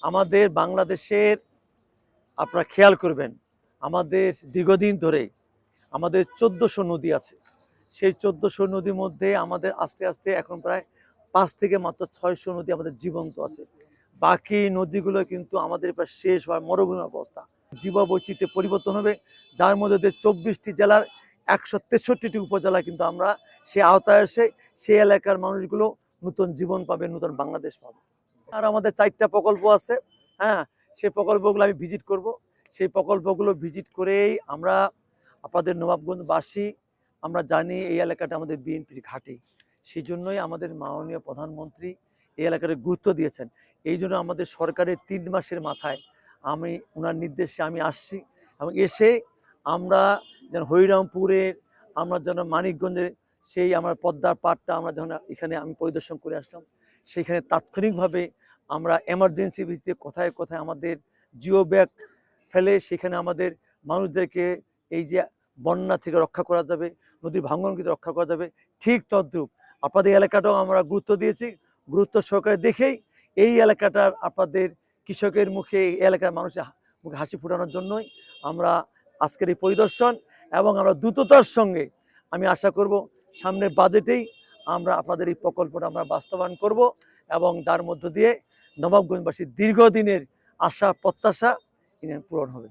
আমাদের বাংলাদেশের আপনারা খেয়াল করবেন, আমাদের দীর্ঘদিন ধরে আমাদের 1400 নদী আছে। সেই 1400 নদীর মধ্যে আমাদের আস্তে আস্তে এখন প্রায় 5 থেকে মাত্র 600 নদী আমাদের জীবন্ত আছে। বাকি নদীগুলো কিন্তু আমাদের প্রায় শেষ হওয়ার মরুভূমি অবস্থা। জীববৈচিত্র্যে পরিবর্তন হবে, যার মধ্যে 24টি জেলার 163টি উপজেলা কিন্তু আমরা সে আওতায় এসে সেই এলাকার মানুষগুলো নতুন জীবন পাবে, নতুন বাংলাদেশ পাবে। আর আমাদের 4টা প্রকল্প আছে। হ্যাঁ, সেই প্রকল্পগুলো আমি ভিজিট করব। সেই প্রকল্পগুলো ভিজিট করেই আমরা আপনাদের নবাবগঞ্জবাসী আমরা জানি এই এলাকাটা আমাদের বিএনপির ঘাঁটি। সেই জন্যই আমাদের মাননীয় প্রধানমন্ত্রী এই এলাকাতে গুরুত্ব দিয়েছেন। এই জন্য আমাদের সরকারের 3 মাসের মাথায় আমি ওনার নির্দেশে আমি আসছি এবং এসে আমরা যেন হরিরামপুরের, আমরা যেন মানিকগঞ্জের সেই আমার পদ্মার পাড়টা আমরা যখন এখানে আমি পরিদর্শন করে আসলাম, সেখানে তাৎক্ষণিকভাবে আমরা এমার্জেন্সি ভিত্তিতে কোথায় কোথায় আমাদের জিও ব্যাগ ফেলে সেখানে আমাদের মানুষদেরকে এই যে বন্যা থেকে রক্ষা করা যাবে, নদীর ভাঙন থেকে রক্ষা করা যাবে, ঠিক তদ্রূপ আপনাদের এলাকাটাও আমরা গুরুত্ব দিয়েছি। গুরুত্ব সহকারে দেখেই এই এলাকাটার আপনাদের কৃষকের মুখে, এই এলাকার মানুষের মুখে হাসি ফোটানোর জন্যই আমরা আজকের এই পরিদর্শন। এবং আমরা দ্রুততার সঙ্গে আমি আশা করব সামনের বাজেটেই আমরা আপনাদের এই প্রকল্পটা আমরা বাস্তবায়ন করব এবং যার মধ্য দিয়ে নবাবগঞ্জবাসীর দীর্ঘদিনের আশা প্রত্যাশা পূরণ হবে।